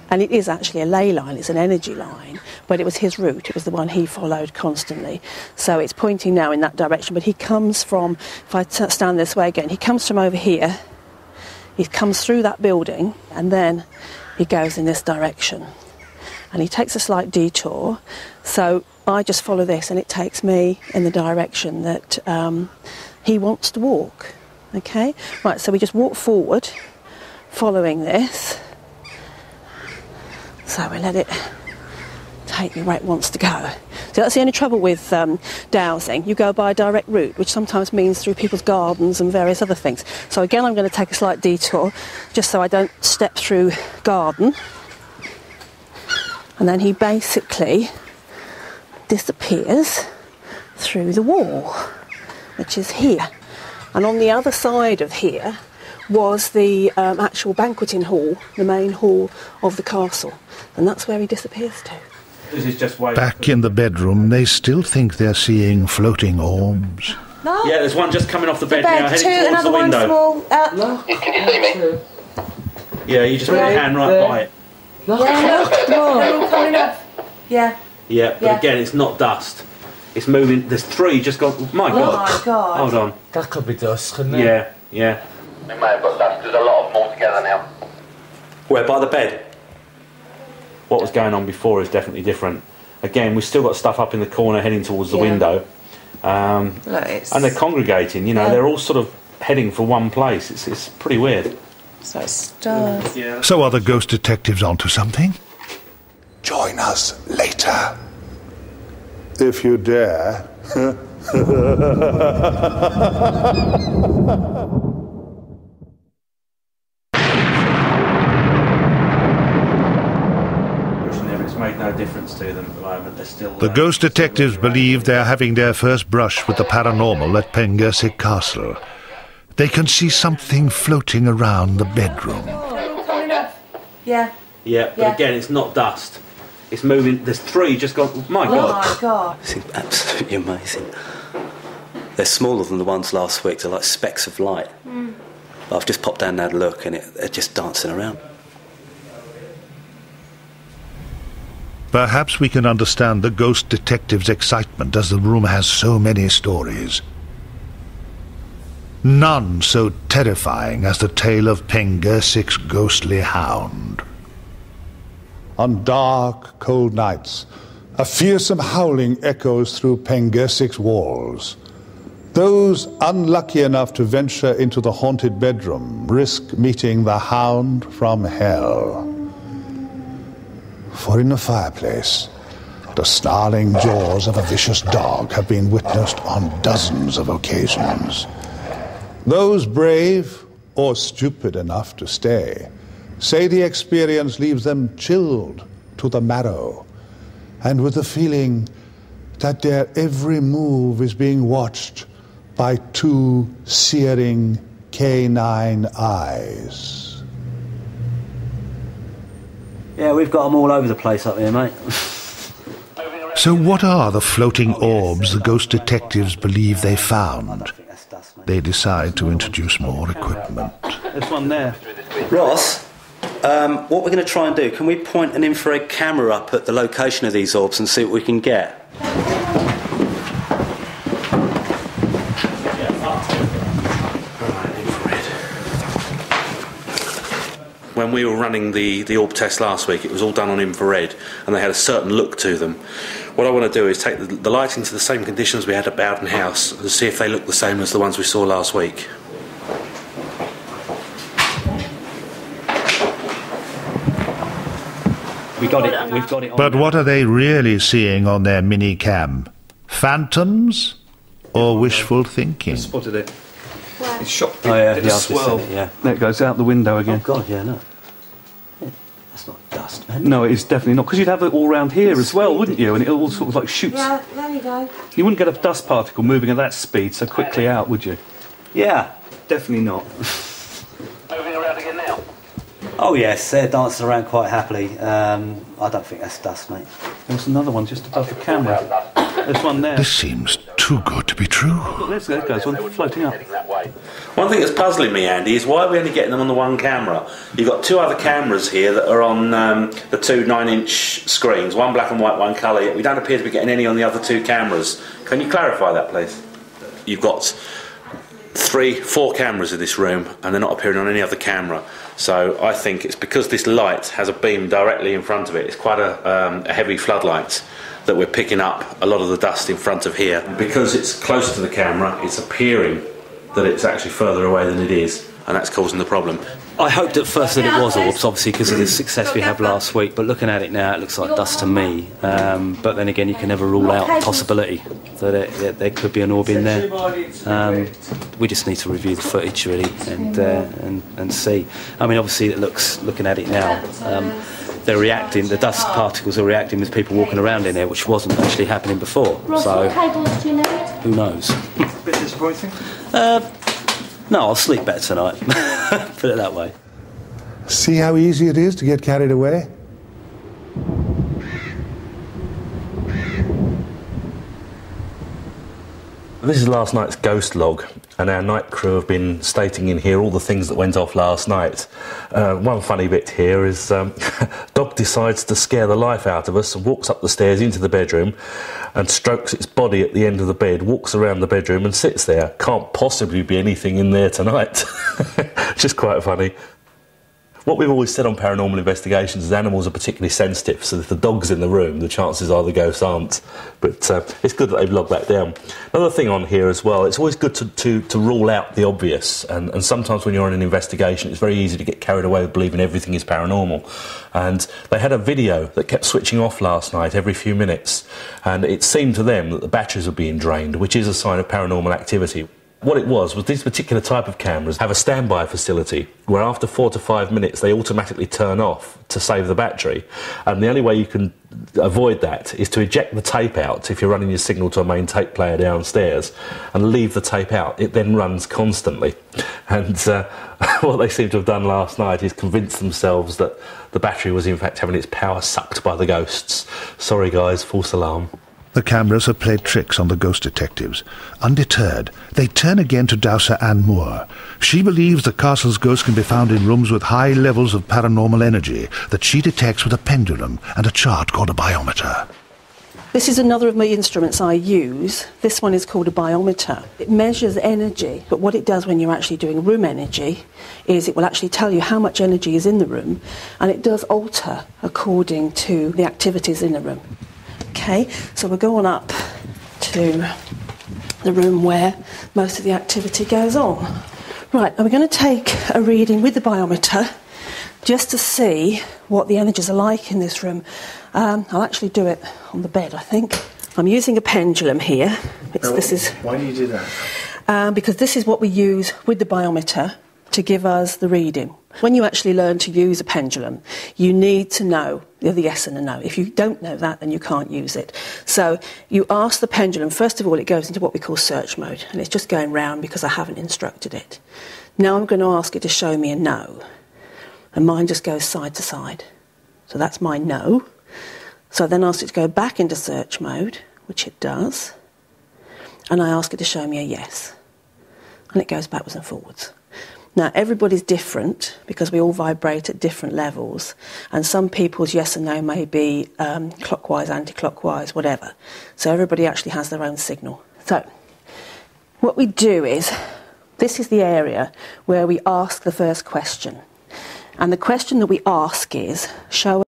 And it is actually a ley line, it's an energy line, but it was his route, it was the one he followed constantly. So it's pointing now in that direction, but he comes from, if I stand this way again, he comes from over here, he comes through that building, and then he goes in this direction. And he takes a slight detour, so I just follow this and it takes me in the direction that he wants to walk. Okay? Right, so we just walk forward, following this. So we let it take me where it wants to go. So that's the only trouble with dowsing. You go by a direct route, which sometimes means through people's gardens and various other things. So again, I'm going to take a slight detour, just so I don't step through garden. And then he basically disappears through the wall, which is here. And on the other side of here was the actual banqueting hall, the main hall of the castle. And that's where he disappears to. This is just back in the bedroom, they still think they're seeing floating orbs. No. Yeah, there's one just coming off the bed now, heading towards the window. No. Can you see me? Yeah, you just put your hand right by it. Yeah. Yeah, but again, it's not dust. It's moving. There's three just gone. My God. Oh my God. Hold on. That could be dust, couldn't it? Yeah, yeah. We may have got dust. There's a lot of them all together now. Where, by the bed? What was going on before is definitely different. Again, we've still got stuff up in the corner heading towards the window. And they're congregating, you know, they're all sort of heading for one place. It's pretty weird. So it starts. Yeah. So are the ghost detectives onto something? Join us later. If you dare. It's made no difference to them at the moment. They're still. The ghost detectives believe they're having their first brush with the paranormal at Pengersic Castle. They can see something floating around the bedroom. Yeah. Yeah, but again, it's not dust. It's moving. There's three just gone. My God. Oh my God. It's absolutely amazing. They're smaller than the ones last week. They're like specks of light. But I've just popped down and had a look, and they're just dancing around. Perhaps we can understand the ghost detective's excitement as the room has so many stories. None so terrifying as the tale of Pengersic's ghostly hound. On dark, cold nights, a fearsome howling echoes through Pengersic's walls. Those unlucky enough to venture into the haunted bedroom risk meeting the hound from hell. For in the fireplace, the snarling jaws of a vicious dog have been witnessed on dozens of occasions. Those brave or stupid enough to stay say the experience leaves them chilled to the marrow and with the feeling that their every move is being watched by two searing canine eyes. Yeah, we've got them all over the place up here, mate. So what are the floating orbs the ghost detectives believe they found? They decide to introduce more equipment. There's one there. Ross, what we're going to try and do, can we point an infrared camera up at the location of these orbs and see what we can get? When we were running the orb test last week, it was all done on infrared, and they had a certain look to them. What I want to do is take the lighting to the same conditions we had at Bowden House and see if they look the same as the ones we saw last week. We've got it on. But what are they really seeing on their mini-cam? Phantoms or wishful thinking? Spotted it. It's shot. Oh, yeah, Did a swirl. Yeah. There it goes out the window again. Oh, God, yeah, no. That's not dust, man. No, it is definitely not, because you'd have it all round here as well, wouldn't you? And it all sort of like shoots. Yeah, there you go. You wouldn't get a dust particle moving at that speed so quickly out, would you? Yeah. Definitely not. Moving around again now. Oh, yes, they're dancing around quite happily. I don't think that's dust, mate. There's another one just above the camera. There's one there. This seems too good to be true. Look, there goes one floating up. Heading that way. way. One thing that's puzzling me, Andy, is why are we only getting them on the one camera? You've got two other cameras here that are on the two 9-inch screens, one black and white, one colour, yet we don't appear to be getting any on the other two cameras. Can you clarify that, please? You've got 4 cameras in this room and they're not appearing on any other camera. So I think it's because this light has a beam directly in front of it. It's quite a heavy floodlight that we're picking up a lot of the dust in front of here. Because it's close to the camera, it's appearing that it's actually further away than it is, and that's causing the problem. I hoped at first that it was orbs, obviously, because of the success we had last week, but looking at it now, it looks like dust to me. But then again, you can never rule out the possibility that there could be an orb in there. We just need to review the footage, really, and see. I mean, obviously, looking at it now, they're reacting, the dust particles are reacting with people walking around in there, which wasn't actually happening before. So, who knows? A bit disappointing? No, I'll sleep better tonight. Put it that way. See how easy it is to get carried away? This is last night's ghost log, and our night crew have been stating in here all the things that went off last night. One funny bit here is dog decides to scare the life out of us and walks up the stairs into the bedroom and strokes its body at the end of the bed, walks around the bedroom and sits there. Can't possibly be anything in there tonight. Just quite funny. What we've always said on paranormal investigations is animals are particularly sensitive, so if the dog's in the room, the chances are the ghosts aren't. But it's good that they've logged that down. Another thing on here as well, it's always good to rule out the obvious, and sometimes when you're on an investigation, it's very easy to get carried away with believing everything is paranormal. And they had a video that kept switching off last night every few minutes, and it seemed to them that the batteries were being drained, which is a sign of paranormal activity. What it was this particular type of cameras have a standby facility where after 4 to 5 minutes they automatically turn off to save the battery, and the only way you can avoid that is to eject the tape out if you're running your signal to a main tape player downstairs and leave the tape out. It then runs constantly, and what they seem to have done last night is convince themselves that the battery was in fact having its power sucked by the ghosts. Sorry guys, false alarm. The cameras have played tricks on the ghost detectives. Undeterred, they turn again to Dowser Ann Moore. She believes the castle's ghosts can be found in rooms with high levels of paranormal energy that she detects with a pendulum and a chart called a biometer. This is another of my instruments I use. This one is called a biometer. It measures energy, but what it does when you're actually doing room energy is it will actually tell you how much energy is in the room, and it does alter according to the activities in the room. Okay, so we're going up to the room where most of the activity goes on. Right, and we're going to take a reading with the biometer just to see what the energies are like in this room. I'll actually do it on the bed, I think. I'm using a pendulum here. Why do you do that? Because this is what we use with the biometer to give us the reading. When you actually learn to use a pendulum, you need to know the yes and the no. If you don't know that, then you can't use it. So you ask the pendulum, first of all, it goes into what we call search mode, and it's just going round because I haven't instructed it. Now I'm going to ask it to show me a no, and mine just goes side to side. So that's my no. So I then ask it to go back into search mode, which it does, and I ask it to show me a yes, and it goes backwards and forwards. Now, everybody's different because we all vibrate at different levels, and some people's yes and no may be clockwise, anti-clockwise, whatever. So everybody actually has their own signal. So what we do is, this is the area where we ask the first question. And the question that we ask is, show